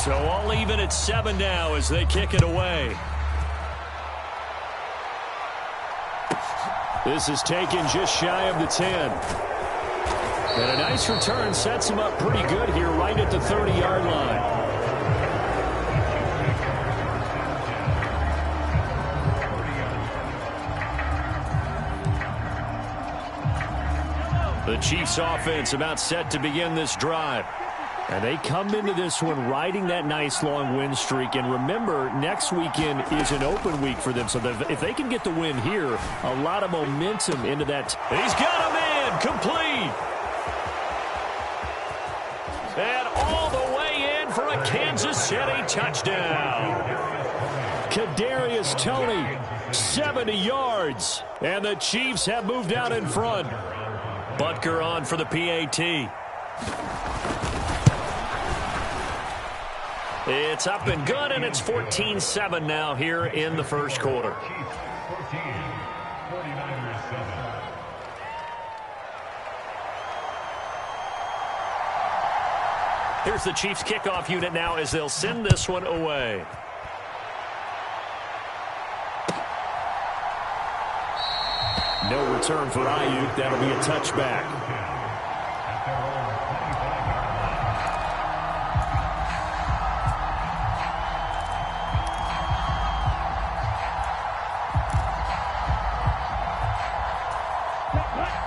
So all even at 7 now as they kick it away. This is taken just shy of the 10. And a nice return sets him up pretty good here right at the 30-yard line. The Chiefs offense about set to begin this drive. And they come into this one riding that nice long win streak. And remember, next weekend is an open week for them. So if they can get the win here, a lot of momentum into that. He's got him in, complete. And all the way in for a Kansas City touchdown. Kadarius Toney, 70 yards. And the Chiefs have moved out in front. Butker on for the PAT. It's up and good, and it's 14-7 now here in the first quarter. Here's the Chiefs kickoff unit now as they'll send this one away. No return for Ayuk. That'll be a touchback.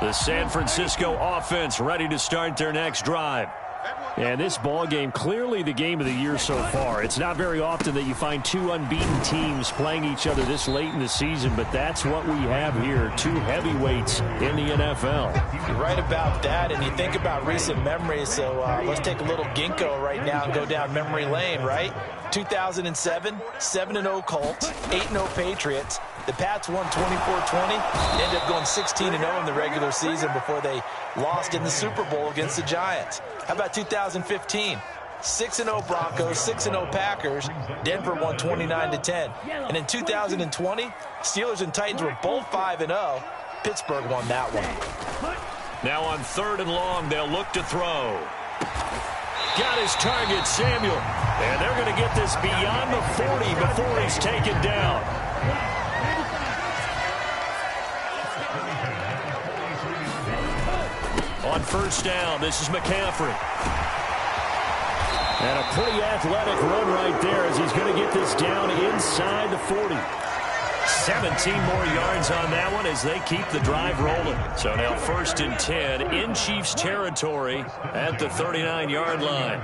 The San Francisco offense ready to start their next drive. And this ball game, clearly the game of the year so far. It's not very often that you find two unbeaten teams playing each other this late in the season, but that's what we have here, two heavyweights in the NFL. You're right about that, and you think about recent memories, so let's take a little ginkgo right now and go down memory lane, right? 2007, 7-0 Colts, 8-0 Patriots. The Pats won 24-20, ended up going 16-0 in the regular season before they lost in the Super Bowl against the Giants. How about 2015? 6-0 Broncos, 6-0 Packers. Denver won 29-10. And in 2020, Steelers and Titans were both 5-0. Pittsburgh won that one. Now on 3rd and long, they'll look to throw. Got his target, Samuel. And they're going to get this beyond the 40 before he's taken down. On 1st down, this is McCaffrey. And a pretty athletic run right there as he's going to get this down inside the 40. 17 more yards on that one as they keep the drive rolling. So now 1st and 10 in Chiefs territory at the 39-yard line.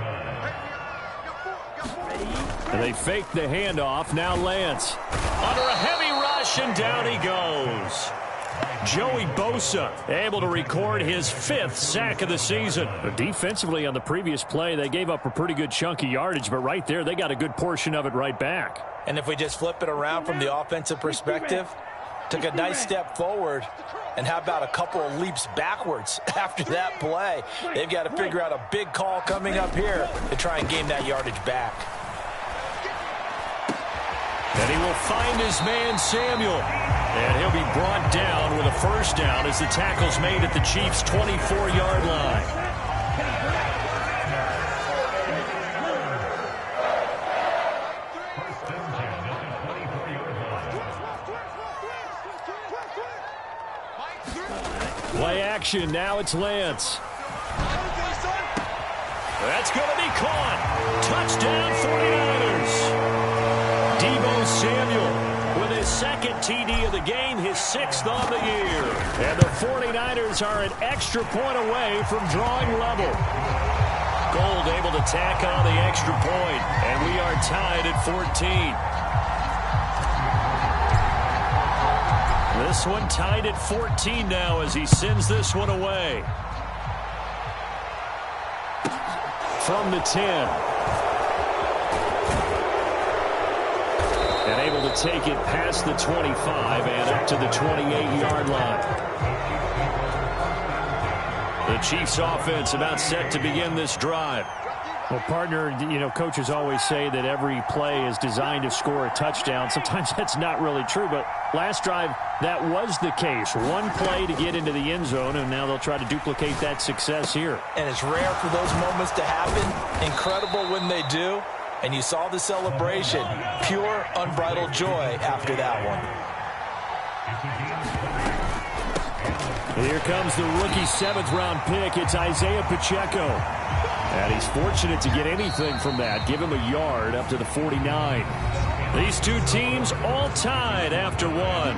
And they fake the handoff. Now Lance under a heavy rush, and down he goes. Joey Bosa able to record his 5th sack of the season. But defensively on the previous play, they gave up a pretty good chunk of yardage, but right there they got a good portion of it right back. And if we just flip it around from the offensive perspective, took a nice step forward, and how about a couple of leaps backwards after that play? They've got to figure out a big call coming up here to try and gain that yardage back. And he will find his man Samuel. And he'll be brought down with a 1st down as the tackle's made at the Chiefs' 24-yard line. Play action. Now it's Lance. That's going to be caught. Touchdown 49ers. Deebo Samuel with his 2nd TD of the game, his 6th on the year. And the 49ers are an extra point away from drawing level. Gold able to tack on the extra point, and we are tied at 14. This one tied at 14 now as he sends this one away. From the 10. And able to take it past the 25 and up to the 28-yard line. The Chiefs offense about set to begin this drive. Well, partner, you know, coaches always say that every play is designed to score a touchdown. Sometimes that's not really true, but last drive, that was the case. One play to get into the end zone, and now they'll try to duplicate that success here. And it's rare for those moments to happen. Incredible when they do. And you saw the celebration. Pure, unbridled joy after that one. Here comes the rookie 7th-round pick. It's Isaiah Pacheco. And he's fortunate to get anything from that. Give him a yard up to the 49. These two teams all tied after one.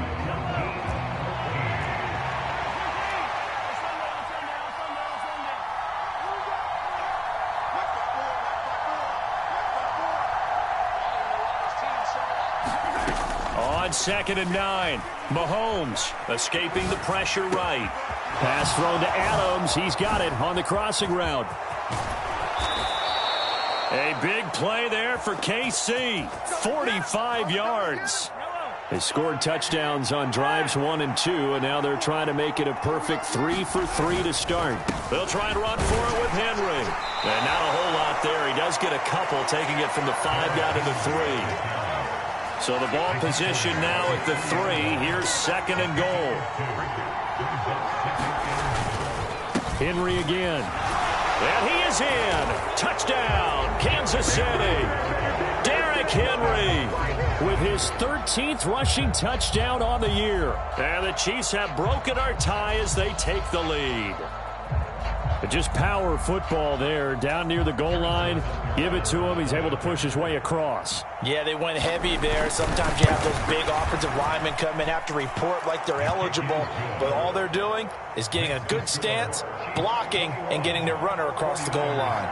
On 2nd and 9, Mahomes escaping the pressure right. Pass thrown to Adams. He's got it on the crossing route. A big play there for KC. 45 yards. They scored touchdowns on drives 1 and 2, and now they're trying to make it a perfect 3 for 3 to start. They'll try and run for it with Henry. And not a whole lot there. He does get a couple, taking it from the 5 down to the 3. So the ball position now at the 3. Here's 2nd and goal. Henry again. And he is in. Touchdown, Kansas City. Derrick Henry with his 13th rushing touchdown on the year. And the Chiefs have broken our tie as they take the lead. But just power football there down near the goal line. Give it to him. He's able to push his way across. Yeah, they went heavy there. Sometimes you have those big offensive linemen come in, have to report like they're eligible. But all they're doing is getting a good stance, blocking, and getting their runner across the goal line.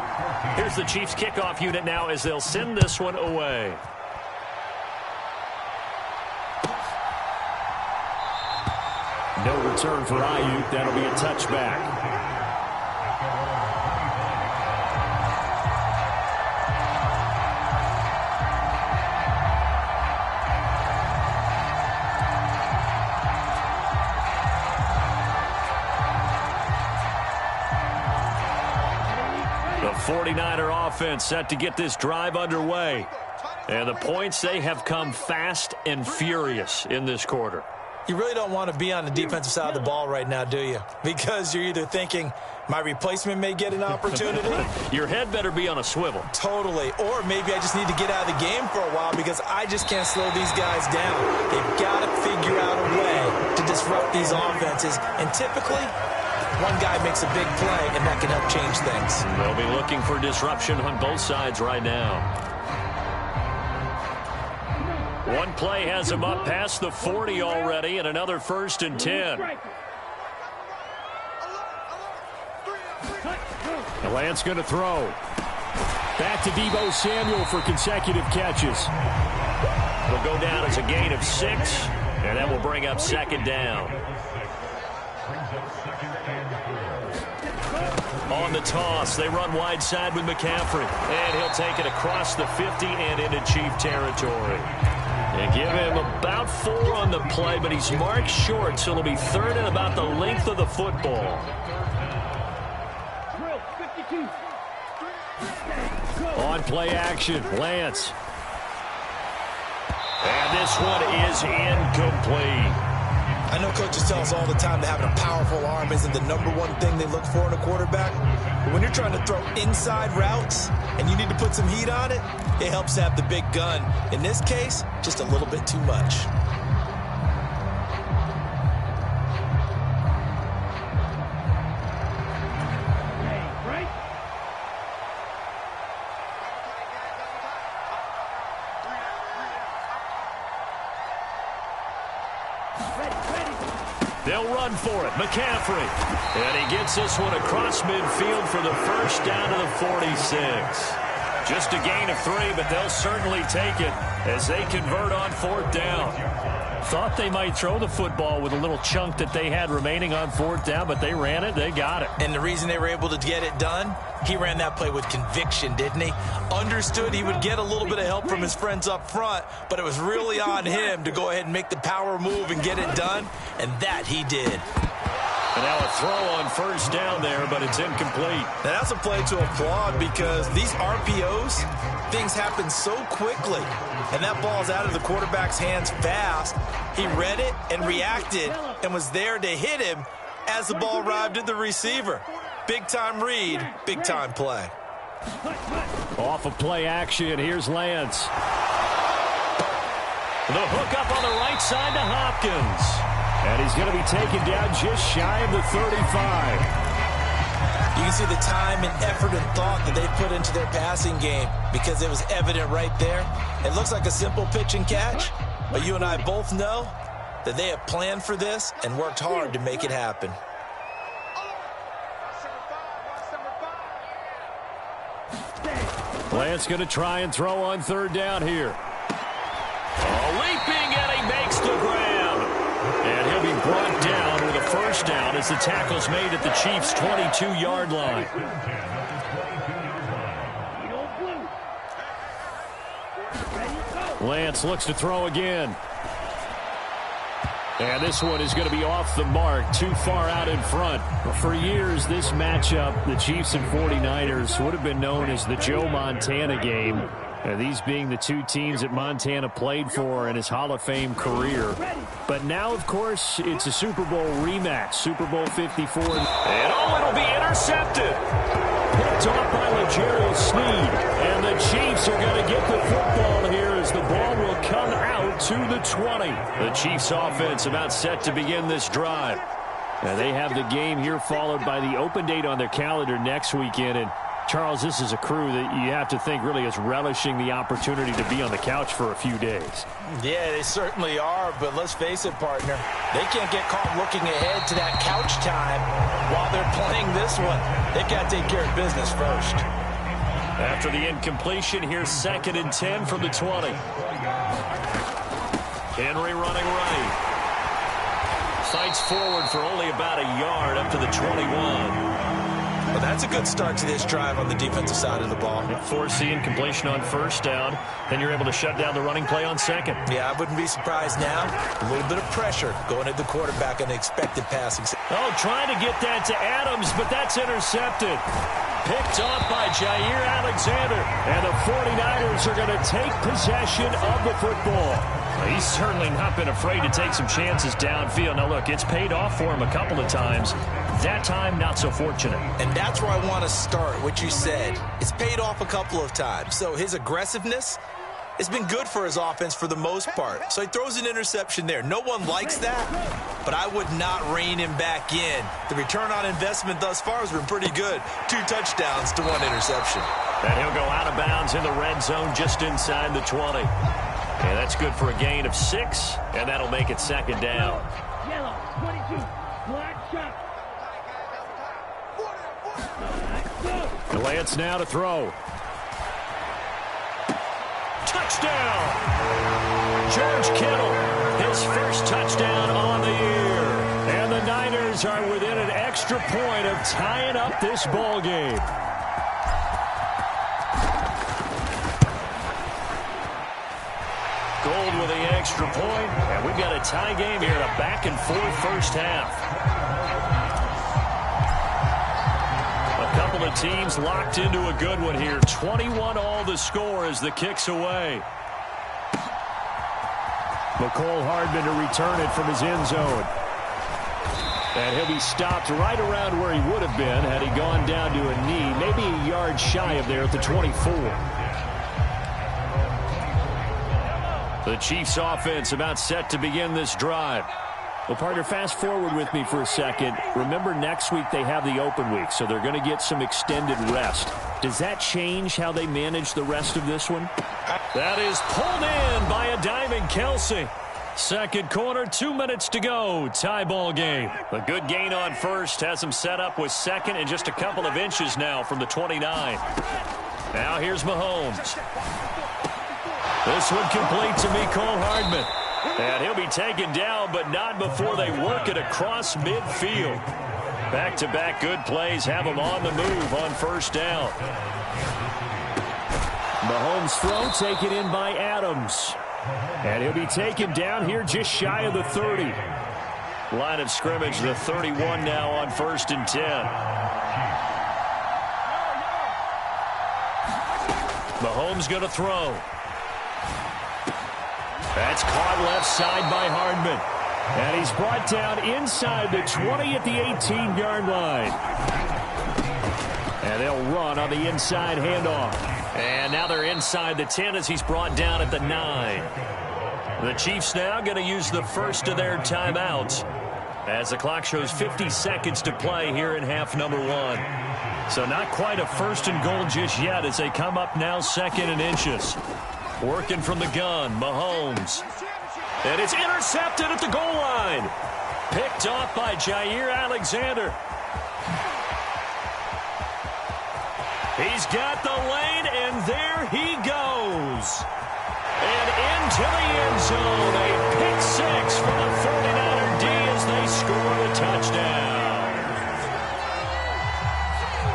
Here's the Chiefs kickoff unit now as they'll send this one away. No return for Ayuk. That'll be a touchback. The 49er offense set to get this drive underway. And the points, they have come fast and furious in this quarter. You really don't want to be on the defensive side of the ball right now, do you? Because you're either thinking, my replacement may get an opportunity. Your head better be on a swivel. Totally. Or maybe I just need to get out of the game for a while because I just can't slow these guys down. They've got to figure out a way to disrupt these offenses. And typically, one guy makes a big play, and that can help change things. They'll be looking for disruption on both sides right now. One play has him up past the 40 already, and another 1st and 10. The Lance going to throw. Back to Deebo Samuel for consecutive catches. It'll go down as a gain of 6, and that will bring up 2nd down. On the toss, they run wide side with McCaffrey, and he'll take it across the 50 and into Chief territory. They give him about 4 on the play, but he's marked short, so it'll be 3rd and about the length of the football. On play action, Lance. And this one is incomplete. I know coaches tell us all the time that having a powerful arm isn't the #1 thing they look for in a quarterback. But when you're trying to throw inside routes and you need to put some heat on it, it helps to have the big gun. In this case, just a little bit too much. They'll run for it. McCaffrey. And he gets this one across midfield for the 1st down to the 46. Just a gain of 3, but they'll certainly take it as they convert on 4th down. Thought they might throw the football with a little chunk that they had remaining on 4th down, but they ran it. They got it. And the reason they were able to get it done, he ran that play with conviction, didn't he? Understood he would get a little bit of help from his friends up front, but it was really on him to go ahead and make the power move and get it done, and that he did. And now a throw on 1st down there, but it's incomplete. Now that's a play to applaud because these RPOs, things happen so quickly. And that ball's out of the quarterback's hands fast. He read it and reacted and was there to hit him as the ball arrived at the receiver. Big-time read, big-time play. Off of play action, here's Lance. The hook up on the right side to Hopkins. And he's going to be taken down just shy of the 35. You can see the time and effort and thought that they put into their passing game because it was evident right there. It looks like a simple pitch and catch, but you and I both know that they have planned for this and worked hard to make it happen. Lance going to try and throw on third down here. Leaping, and he makes the grab. And he'll be brought down with a first down as the tackle's made at the Chiefs' 22-yard line. Lance looks to throw again. And this one is going to be off the mark, too far out in front. For years, this matchup, the Chiefs and 49ers, would have been known as the Joe Montana game. These being the two teams that Montana played for in his Hall of Fame career. But now, of course, it's a Super Bowl rematch, Super Bowl 54. And it'll be intercepted. Picked off by L'Jarius Sneed. And the Chiefs are going to get the football here as the ball will come out to the 20. The Chiefs offense about set to begin this drive. They have the game here followed by the open date on their calendar next weekend. And Charles, this is a crew that you have to think really is relishing the opportunity to be on the couch for a few days. Yeah, they certainly are, but let's face it, partner. They can't get caught looking ahead to that couch time while they're playing this one. They've got to take care of business first. After the incompletion, here's 2nd and 10 from the 20. Henry running right. Fights forward for only about a yard up to the 21. Well, that's a good start to this drive on the defensive side of the ball. Force the incompletion on first down. Then you're able to shut down the running play on second. Yeah, I wouldn't be surprised now. A little bit of pressure going at the quarterback on the expected passing. Oh, trying to get that to Adams, but that's intercepted. Picked off by Jair Alexander. And the 49ers are going to take possession of the football. He's certainly not been afraid to take some chances downfield. Now, look, it's paid off for him a couple of times. That time, not so fortunate. And that's where I want to start, what you said. It's paid off a couple of times. So his aggressiveness has been good for his offense for the most part. So he throws an interception there. No one likes that, but I would not rein him back in. The return on investment thus far has been pretty good. 2 touchdowns to 1 interception. And he'll go out of bounds in the red zone just inside the 20. And that's good for a gain of 6, and that'll make it 2nd down. Yellow, 22, black shot. Lance now to throw. Touchdown! George Kittle, his first touchdown on the year. And the Niners are within an extra point of tying up this ball game. Gold with the extra point, and we've got a tie game here in a back-and-forth first half. A couple of teams locked into a good one here. 21-all the score as the kick's away. McCole Hardman to return it from his end zone. And he'll be stopped right around where he would have been had he gone down to a knee, maybe a yard shy of there at the 24. The Chiefs offense about set to begin this drive. Well, partner, fast forward with me for a second. Remember, next week they have the open week, so they're going to get some extended rest. Does that change how they manage the rest of this one? That is pulled in by a diving Kelsey. Second quarter, 2 minutes to go. Tie ball game. A good gain on first has them set up with second and just a couple of inches now from the 29. Now here's Mahomes. This one complete to Mecole Hardman. And he'll be taken down, but not before they work it across midfield. Back-to-back good plays have him on the move on first down. Mahomes' throw taken in by Adams. And he'll be taken down here just shy of the 30. Line of scrimmage, the 31 now on 1st and 10. Mahomes going to throw. That's caught left side by Hardman. And he's brought down inside the 20 at the 18-yard line. And they'll run on the inside handoff. And now they're inside the 10 as he's brought down at the 9. The Chiefs now going to use the first of their timeouts as the clock shows 50 seconds to play here in half number 1. So not quite a first and goal just yet as they come up now second and inches. Working from the gun, Mahomes. And it's intercepted at the goal line. Picked off by Jair Alexander. He's got the lane, and there he goes. And into the end zone. A pick 6 for the 49er D as they score the touchdown.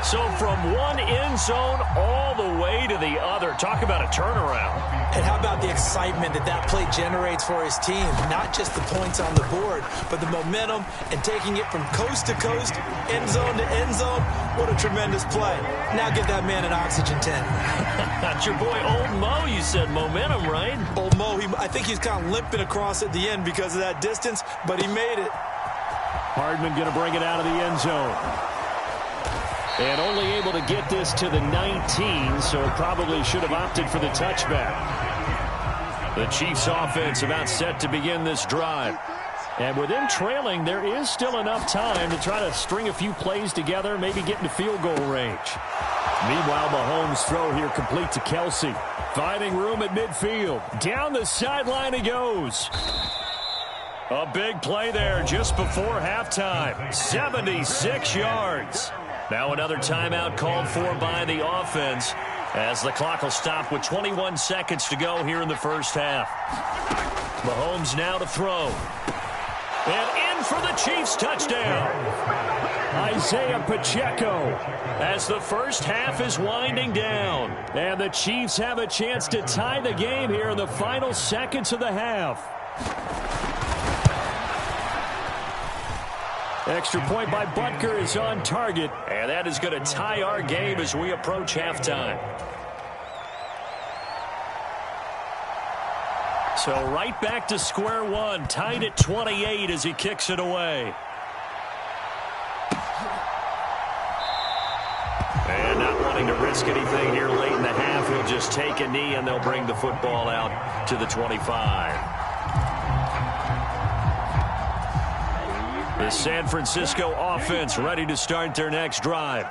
So from one end zone all the way to the other. Talk about a turnaround. And how about the excitement that play generates for his team? Not just the points on the board, but the momentum and taking it from coast to coast, end zone to end zone. What a tremendous play. Now give that man an oxygen tent. That's your boy Old Mo. You said momentum, right? Old Mo, I think he's kind of limping across at the end because of that distance, but he made it. Hardman going to bring it out of the end zone. And only able to get this to the 19, so probably should have opted for the touchback. The Chiefs offense about set to begin this drive. And with them trailing, there is still enough time to try to string a few plays together, maybe get into field goal range. Meanwhile, Mahomes' throw here complete to Kelsey. Finding room at midfield. Down the sideline he goes. A big play there just before halftime. 76 yards. Now another timeout called for by the offense as the clock will stop with 21 seconds to go here in the first half. Mahomes now to throw. And in for the Chiefs touchdown. Isaiah Pacheco as the first half is winding down. And the Chiefs have a chance to tie the game here in the final seconds of the half. Extra point by Butker is on target, and that is going to tie our game as we approach halftime. So right back to square one, tied at 28 as he kicks it away. And not wanting to risk anything here late in the half, he'll just take a knee and they'll bring the football out to the 25. The San Francisco offense ready to start their next drive.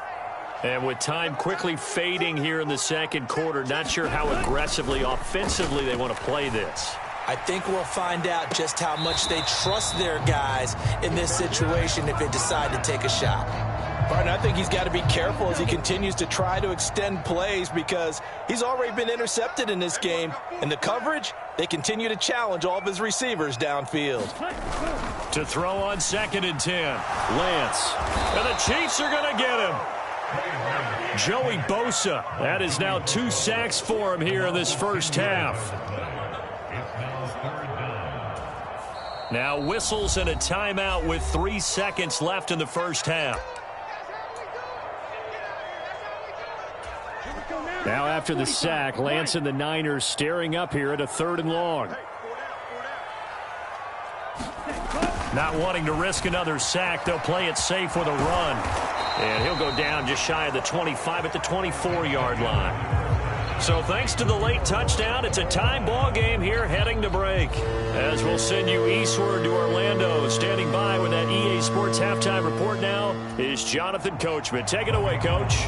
And with time quickly fading here in the second quarter, not sure how aggressively, offensively they want to play this. I think we'll find out just how much they trust their guys in this situation if they decide to take a shot. Partner, I think he's got to be careful as he continues to try to extend plays because he's already been intercepted in this game. And the coverage, they continue to challenge all of his receivers downfield. To throw on 2nd and 10. Lance. And the Chiefs are going to get him. Joey Bosa. That is now 2 sacks for him here in this first half. Now whistles and a timeout with 3 seconds left in the first half. Now after the sack, Lance and the Niners staring up here at a 3rd and long. Not wanting to risk another sack, they'll play it safe with a run. And he'll go down just shy of the 25 at the 24-yard line. So thanks to the late touchdown, it's a time ball game here heading to break. As we'll send you eastward to Orlando. Standing by with that EA Sports halftime report now is Jonathan Coachman. Take it away, Coach.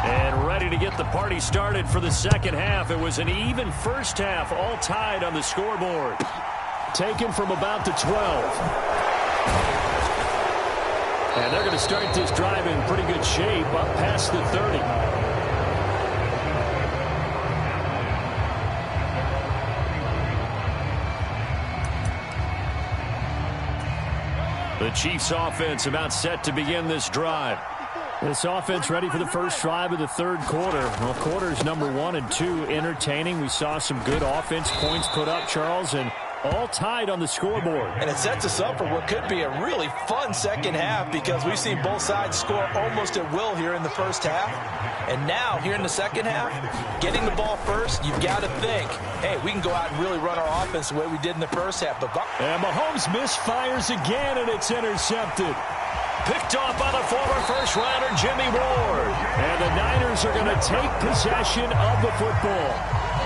And ready to get the party started for the second half. It was an even first half, all tied on the scoreboard. Taken from about the 12. And they're going to start this drive in pretty good shape up past the 30. The Chiefs offense about set to begin this drive. This offense ready for the first drive of the third quarter. Well, quarters number 1 and 2 entertaining. We saw some good offense points put up, Charles, and all tied on the scoreboard. And it sets us up for what could be a really fun second half because we've seen both sides score almost at will here in the first half. And now, here in the second half, getting the ball first, you've got to think, hey, we can go out and really run our offense the way we did in the first half. And Mahomes misfires again, and it's intercepted. Picked off by the former first-rounder Jimmy Ward. And the Niners are going to take possession of the football.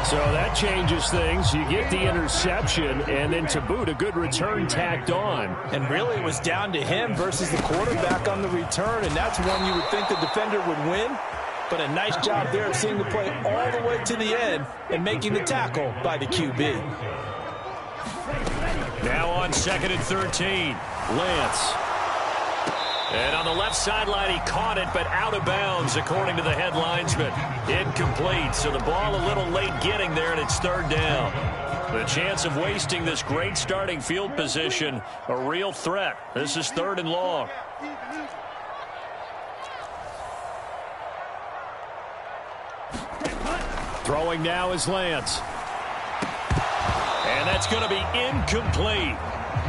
So that changes things. You get the interception, and then to boot, a good return tacked on. And really, it was down to him versus the quarterback on the return, and that's one you would think the defender would win. But a nice job there of seeing the play all the way to the end and making the tackle by the QB. Now on 2nd and 13, Lance. And on the left sideline, he caught it, but out of bounds, according to the head linesman. Incomplete, so the ball a little late getting there, and it's 3rd down. The chance of wasting this great starting field position, a real threat. This is 3rd and long. Throwing now is Lance. And that's going to be incomplete.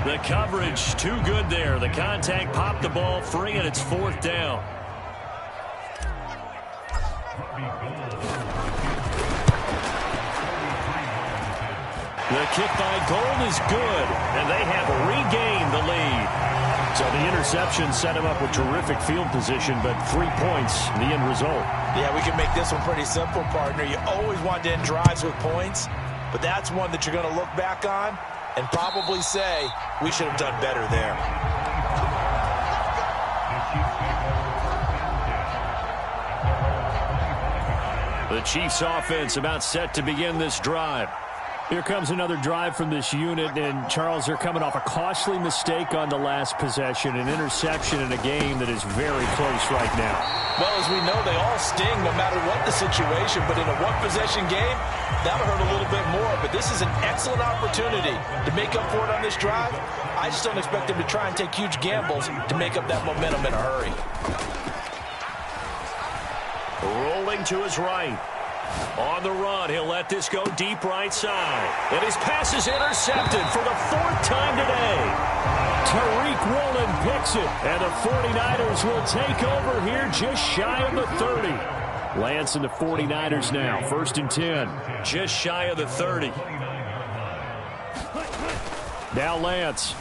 The coverage too good there. The contact popped the ball free, and it's 4th down. The kick by Gold is good, and they have regained the lead. So the interception set him up with terrific field position, but 3 points, the end result. Yeah, we can make this one pretty simple, partner. You always want to end drives with points, but that's one that you're going to look back on and probably say, we should have done better there. The Chiefs offense about set to begin this drive. Here comes another drive from this unit, and Charles, they're coming off a costly mistake on the last possession, an interception in a game that is very close right now. Well, as we know, they all sting no matter what the situation, but in a one-possession game, that'll hurt a little bit more. But this is an excellent opportunity to make up for it on this drive. I just don't expect them to try and take huge gambles to make up that momentum in a hurry. Rolling to his right. On the run, he'll let this go deep right side. And his pass is intercepted for the 4th time today. Tariq Woolen picks it, and the 49ers will take over here just shy of the 30. Lance and the 49ers now, 1st and 10. Just shy of the 30. Now Lance.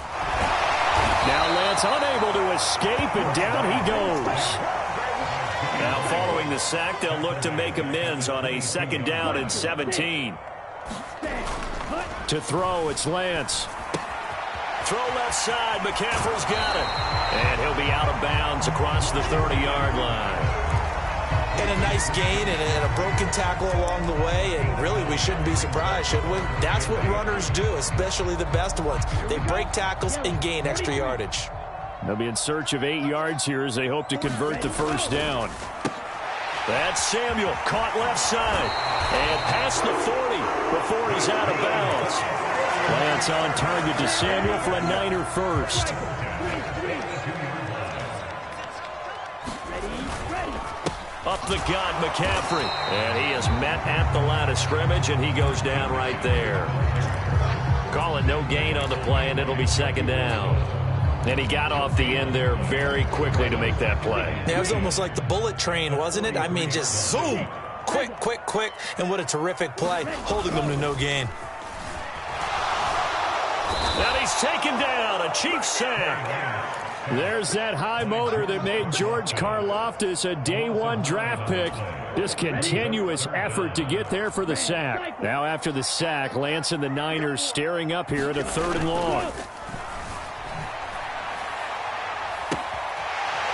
Now Lance unable to escape, and down he goes. Now following the sack, they'll look to make amends on a 2nd down and 17. To throw, it's Lance. Throw left side, McCaffrey's got it. And he'll be out of bounds across the 30-yard line. And a nice gain and a broken tackle along the way, and really we shouldn't be surprised, should we? That's what runners do, especially the best ones. They break tackles and gain extra yardage. They'll be in search of 8 yards here as they hope to convert the 1st down. That's Samuel, caught left side, and past the 40 before he's out of bounds. Lance on target to Samuel for a Niner first. Up the gut, McCaffrey, and he is met at the line of scrimmage, and he goes down right there. Call it no gain on the play, and it'll be 2nd down. And he got off the end there very quickly to make that play. Yeah, it was almost like the bullet train, wasn't it? I mean, just zoom. Quick, quick, quick. And what a terrific play, holding them to no gain. And he's taken down, a Chiefs sack. There's that high motor that made George Karlaftis a day 1 draft pick. This continuous effort to get there for the sack. Now after the sack, Lance and the Niners staring up here at a 3rd and long.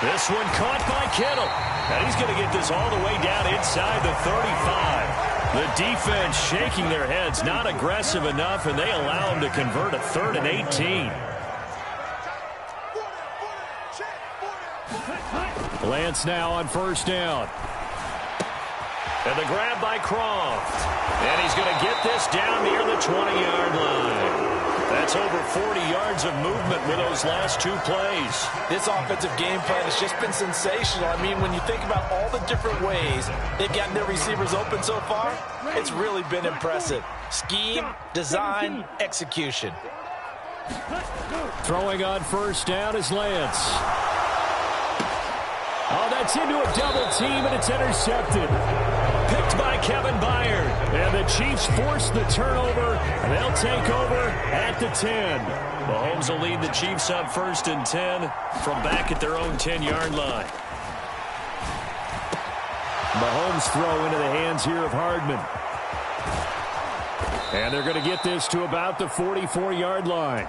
This one caught by Kittle. And he's going to get this all the way down inside the 35. The defense shaking their heads, not aggressive enough, and they allow him to convert a 3rd and 18. Lance now on 1st down. And the grab by Croft. And he's going to get this down near the 20-yard line. That's over 40 yards of movement with those last 2 plays. This offensive game plan has just been sensational. I mean, when you think about all the different ways they've gotten their receivers open so far, it's really been impressive. Scheme, design, execution. Throwing on 1st down is Lance. Oh, that's into a double team, and it's intercepted. picked by Kevin Byard. And the Chiefs force the turnover, and they'll take over at the 10. Mahomes will lead the Chiefs up 1st and 10 from back at their own 10-yard line. Mahomes throw into the hands here of Hardman. And they're going to get this to about the 44-yard line.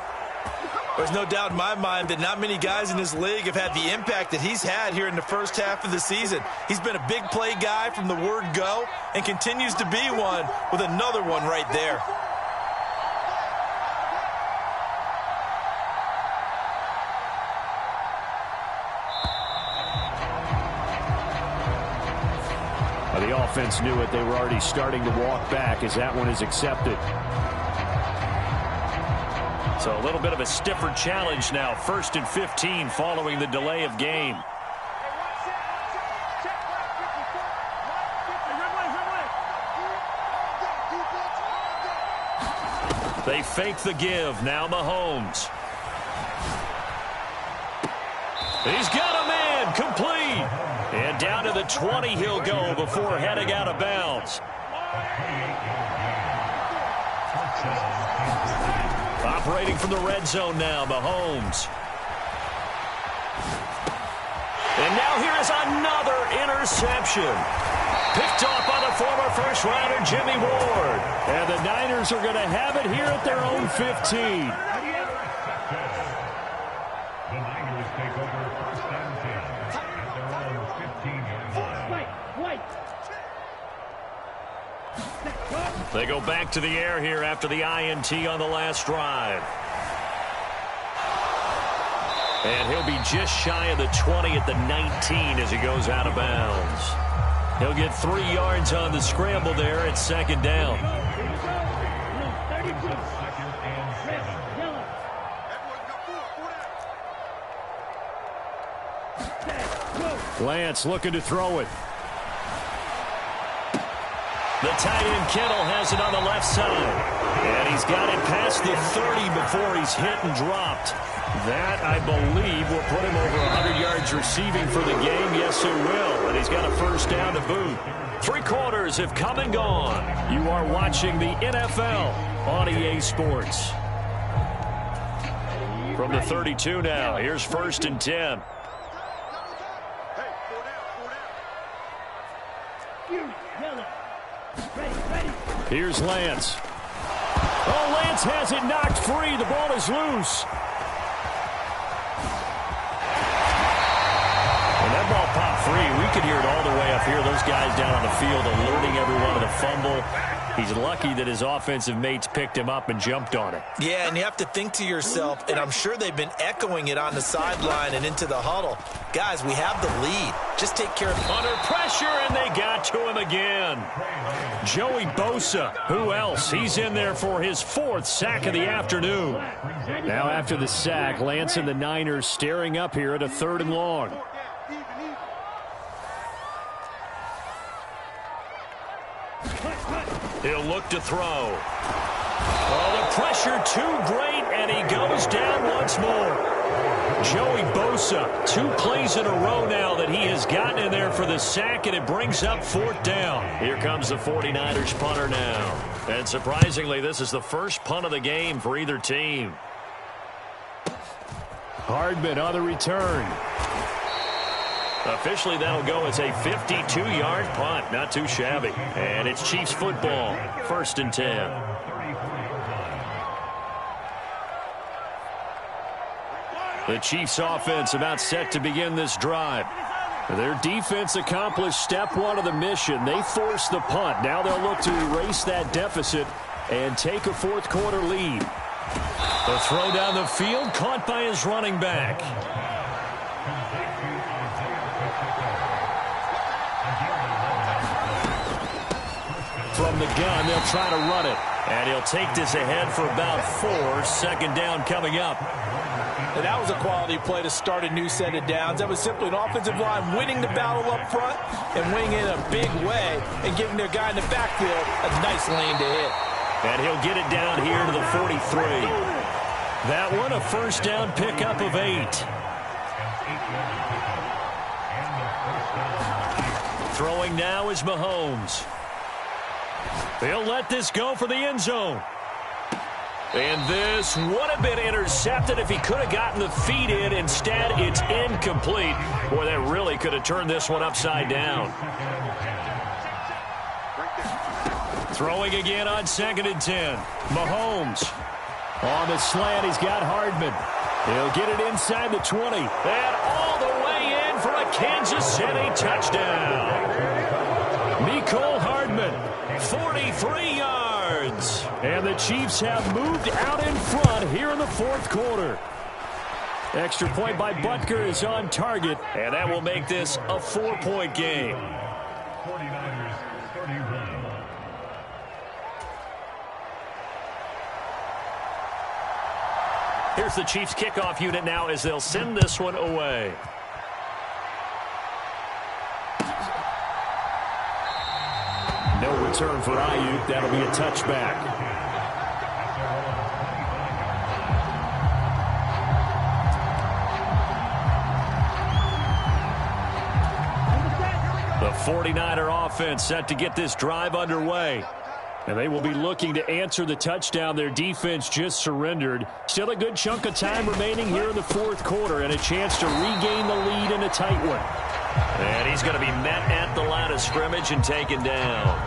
There's no doubt in my mind that not many guys in this league have had the impact that he's had here in the first half of the season. He's been a big play guy from the word go and continues to be one with another one right there. The offense knew it. They were already starting to walk back as that one is accepted. So a little bit of a stiffer challenge now. 1st and 15 following the delay of game. They fake the give. Now Mahomes. He's got a man complete. And down to the 20 he'll go before heading out of bounds. Operating from the red zone now, Mahomes. And now here is another interception. Picked off by the former first-rounder Jimmy Ward. And the Niners are going to have it here at their own 15. The Niners take over 1st and 10 at their own 15-yard line. They go back to the air here after the INT on the last drive. And he'll be just shy of the 20 at the 19 as he goes out of bounds. He'll get 3 yards on the scramble there at 2nd down. Lance looking to throw it. The tight end Kittle has it on the left side. And he's got it past the 30 before he's hit and dropped. That, I believe, will put him over 100 yards receiving for the game. Yes, it will. And he's got a 1st down to boot. 3 quarters have come and gone. You are watching the NFL on EA Sports. From the 32 now, here's 1st and 10. Here's Lance. Oh, Lance has it knocked free. The ball is loose. And that ball popped free. We could hear it all the way up here. Those guys down on the field alerting everyone of the fumble. He's lucky that his offensive mates picked him up and jumped on it. Yeah, and you have to think to yourself, and I'm sure they've been echoing it on the sideline and into the huddle. Guys, we have the lead. Just take care of it. Under pressure, and they got to him again. Joey Bosa, who else? He's in there for his 4th sack of the afternoon. Now after the sack, Lance and the Niners staring up here at a 3rd and long. He'll look to throw. Oh, the pressure too great, and he goes down once more. Joey Bosa, 2 plays in a row now that he has gotten in there for the sack, and it brings up 4th down. Here comes the 49ers punter now. And surprisingly, this is the first punt of the game for either team. Hardman on the return. Officially, that'll go as a 52-yard punt. Not too shabby. And it's Chiefs football. 1st and 10. The Chiefs offense about set to begin this drive. Their defense accomplished step 1 of the mission. They forced the punt. Now they'll look to erase that deficit and take a 4th quarter lead. The throw down the field caught by his running back. From the gun, they'll try to run it. And he'll take this ahead for about 4. 2nd down coming up. And that was a quality play to start a new set of downs. That was simply an offensive line winning the battle up front and winning in a big way and giving their guy in the backfield a nice lane to hit. And he'll get it down here to the 43. That one a 1st down pickup of 8. Throwing now is Mahomes. They'll let this go for the end zone. And this would have been intercepted if he could have gotten the feet in. Instead, it's incomplete. Boy, that really could have turned this one upside down. Throwing again on 2nd and 10. Mahomes. On the slant, he's got Hardman. He'll get it inside the 20. And all the way in for a Kansas City touchdown. Mecole Hardman, 43 yards. And the Chiefs have moved out in front here in the 4th quarter. Extra point by Butker is on target, and that will make this a 4-point game. 49ers 31. Here's the Chiefs kickoff unit now as they'll send this one away. No return for Ayuk. That'll be a touchback. The 49er offense set to get this drive underway. And they will be looking to answer the touchdown their defense just surrendered. Still a good chunk of time remaining here in the 4th quarter and a chance to regain the lead in a tight one. And he's going to be met at the line of scrimmage and taken down.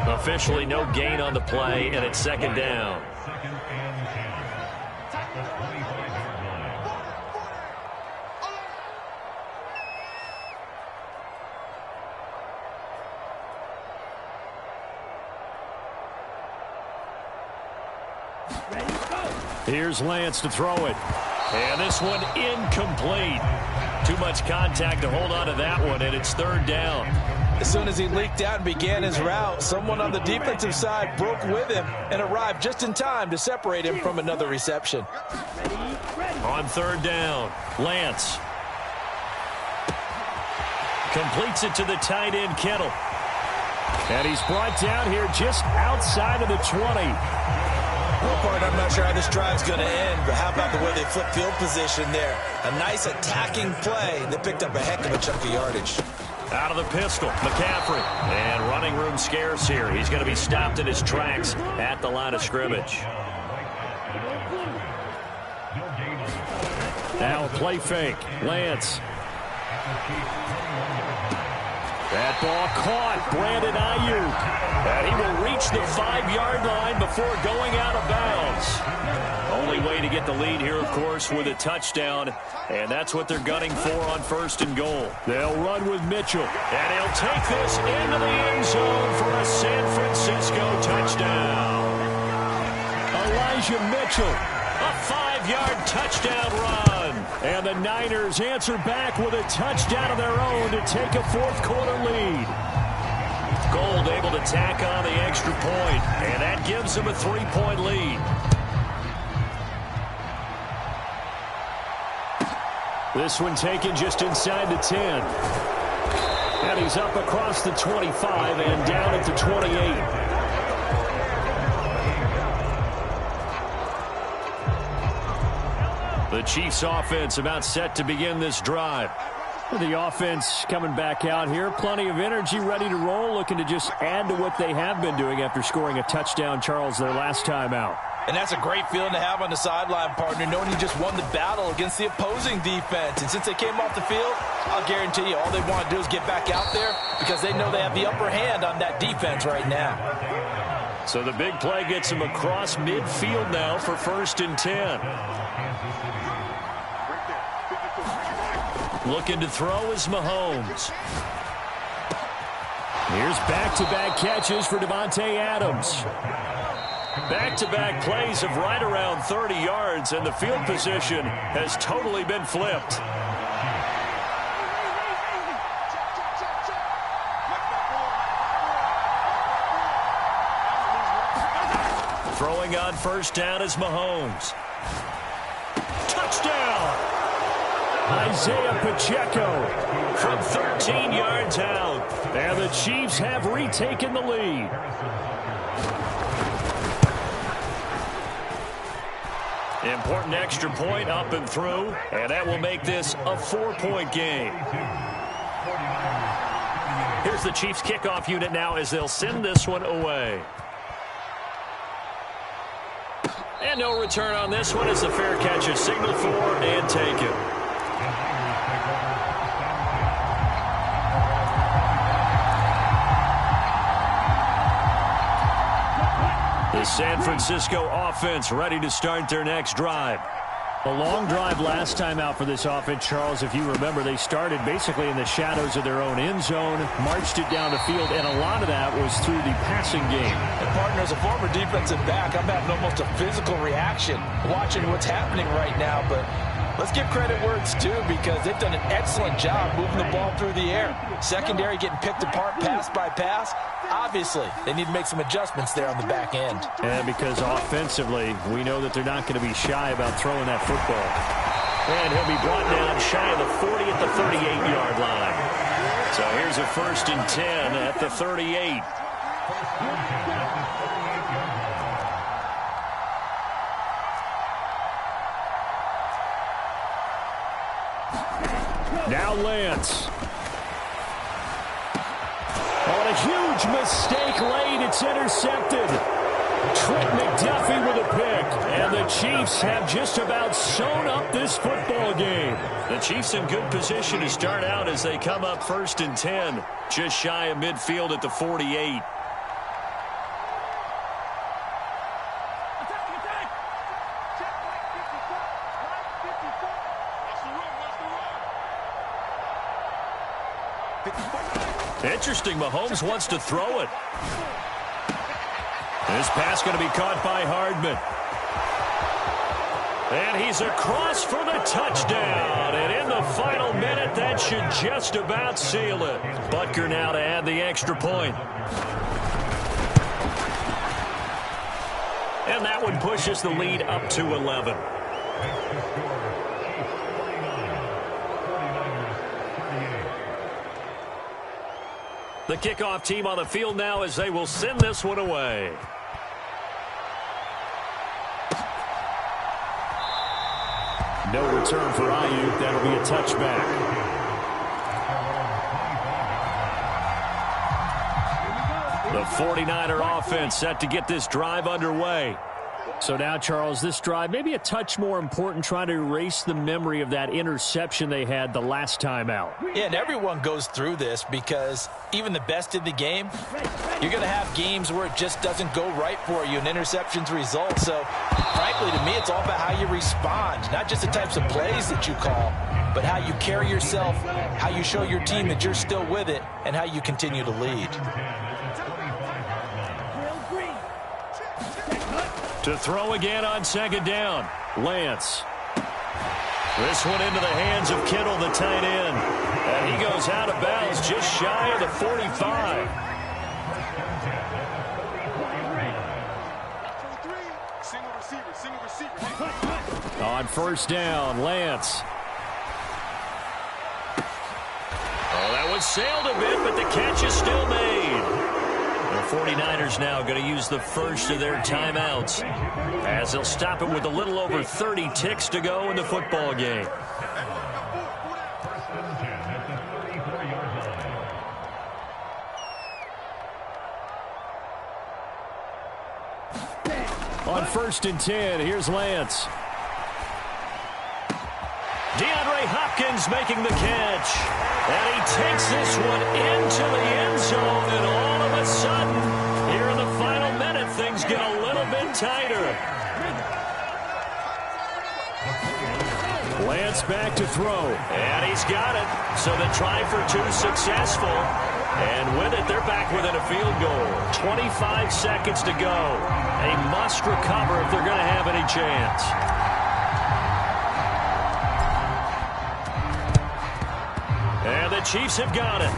Officially no gain on the play, and it's 2nd down. 2nd and 10. At the 25-yard line. Here's Lance to throw it. And this one incomplete. Too much contact to hold on to that one, and it's 3rd down. As soon as he leaked out and began his route, someone on the defensive side broke with him and arrived just in time to separate him from another reception. On 3rd down, Lance completes it to the tight end, Kittle. And he's brought down here just outside of the 20. I'm not sure how this drive's going to end, but how about the way they flip field position there? A nice attacking play. They picked up a heck of a chunk of yardage. Out of the pistol, McCaffrey. And running room scarce here. He's going to be stopped in his tracks at the line of scrimmage. Now play fake. Lance. That ball caught. Brandon Ayuk. And he will reach the 5-yard line before going out of bounds. Only way to get the lead here, of course, with a touchdown. And that's what they're gunning for on 1st and goal. They'll run with Mitchell. And he'll take this into the end zone for a San Francisco touchdown. Elijah Mitchell. A 5-yard touchdown run. And the Niners answer back with a touchdown of their own to take a 4th quarter lead. Gold able to tack on the extra point, and that gives them a 3-point lead. This one taken just inside the 10. And he's up across the 25 and down at the 28. The Chiefs offense about set to begin this drive. The offense coming back out here. Plenty of energy, ready to roll, looking to just add to what they have been doing after scoring a touchdown, Charles, their last time out. And that's a great feeling to have on the sideline, partner, knowing you just won the battle against the opposing defense. And since they came off the field, I'll guarantee you all they want to do is get back out there because they know they have the upper hand on that defense right now. So the big play gets them across midfield now for 1st and 10. Looking to throw is Mahomes. Here's back-to-back catches for Devontae Adams. Back-to-back plays of right around 30 yards, and the field position has totally been flipped. Throwing on 1st down is Mahomes. Touchdown! Isaiah Pacheco from 13 yards out. And the Chiefs have retaken the lead. Important extra point up and through, and that will make this a 4-point game. Here's the Chiefs kickoff unit now as they'll send this one away. And no return on this one as the fair catch is signaled for and taken. The San Francisco offense ready to start their next drive. A long drive last time out for this offense, Charles. If you remember, they started basically in the shadows of their own end zone, marched it down the field, and a lot of that was through the passing game. And partner, as a former defensive back, I'm having almost a physical reaction watching what's happening right now. But let's give credit where it's due because they've done an excellent job moving the ball through the air. Secondary getting picked apart pass by pass. Obviously, they need to make some adjustments there on the back end. And because offensively, we know that they're not going to be shy about throwing that football. And he'll be brought down shy of the 40 at the 38-yard line. So here's a 1st and 10 at the 38. Now Lance. On a huge mistake late, it's intercepted. Trent McDuffie with a pick. And the Chiefs have just about sewn up this football game. The Chiefs in good position to start out as they come up 1st and 10. Just shy of midfield at the 48. Interesting, Mahomes wants to throw it. This pass going to be caught by Hardman. And he's across for the touchdown. And in the final minute, that should just about seal it. Butker now to add the extra point. And that one pushes the lead up to 11. The kickoff team on the field now as they will send this one away. No return for Ayuk. That'll be a touchback. The 49er offense set to get this drive underway. So now, Charles, this drive maybe a touch more important, trying to erase the memory of that interception they had the last time out. Yeah, and everyone goes through this because even the best in the game, you're going to have games where it just doesn't go right for you and interceptions result. So, frankly, to me, it's all about how you respond, not just the types of plays that you call, but how you carry yourself, how you show your team that you're still with it, and how you continue to lead. To throw again on 2nd down, Lance. This one into the hands of Kittle, the tight end. And he goes out of bounds just shy of the 45. On 1st down, Lance. Oh, that one sailed a bit, but the catch is still made. The 49ers now going to use the first of their timeouts as they'll stop it with a little over 30 ticks to go in the football game. On 1st and 10, here's Lance. DeAndre Hopkins making the catch. And he takes this one into the end zone, and all of a sudden, here in the final minute, things get a little bit tighter. Lance back to throw, and he's got it. So the try for 2 successful, and with it, they're back within a field goal. 25 seconds to go. They must recover if they're going to have any chance. And the Chiefs have got it.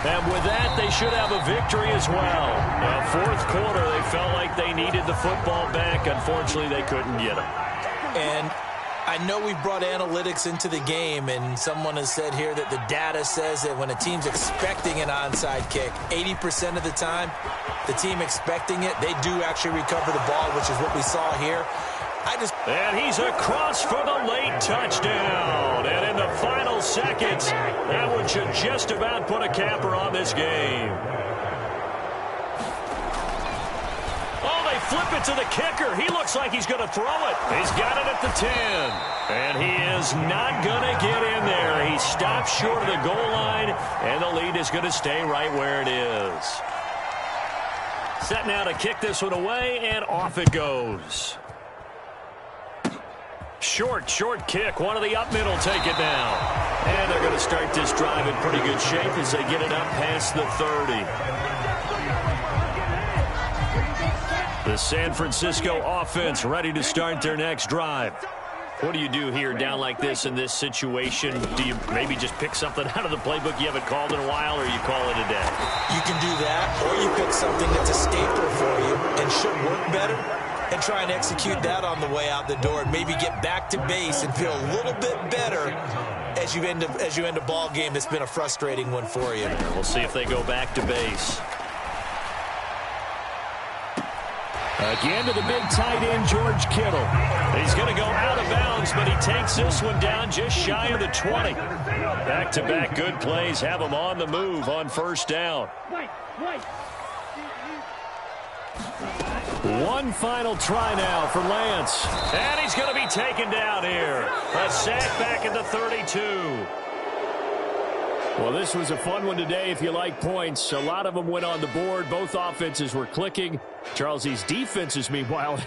And with that, they should have a victory as well. Now, 4th quarter, they felt like they needed the football back. Unfortunately, they couldn't get it. And I know we brought analytics into the game, and someone has said here that the data says that when a team's expecting an onside kick, 80% of the time, the team expecting it, they do actually recover the ball, which is what we saw here. And he's across for the late touchdown. And in the final seconds, that one should just about put a capper on this game. Oh, they flip it to the kicker. He looks like he's going to throw it. He's got it at the 10. And he is not going to get in there. He stops short of the goal line, and the lead is going to stay right where it is. Set now to kick this one away, and off it goes. Short kick. One of the up middle take it down. And they're going to start this drive in pretty good shape as they get it up past the 30. The San Francisco offense ready to start their next drive. What do you do here down like this in this situation? Do you maybe just pick something out of the playbook you haven't called in a while, or you call it a day? You can do that, or you pick something that's a staple for you and should work better, and try and execute that on the way out the door, and maybe get back to base and feel a little bit better as you end a ball game that's been a frustrating one for you. We'll see if they go back to base. Again to the big tight end, George Kittle. He's going to go out of bounds, but he takes this one down just shy of the 20. Back-to-back good plays have him on the move on first down. One final try now for Lance. And he's going to be taken down here. A sack back at the 32. Well, this was a fun one today if you like points. A lot of them went on the board. Both offenses were clicking. Charles, these defenses, meanwhile,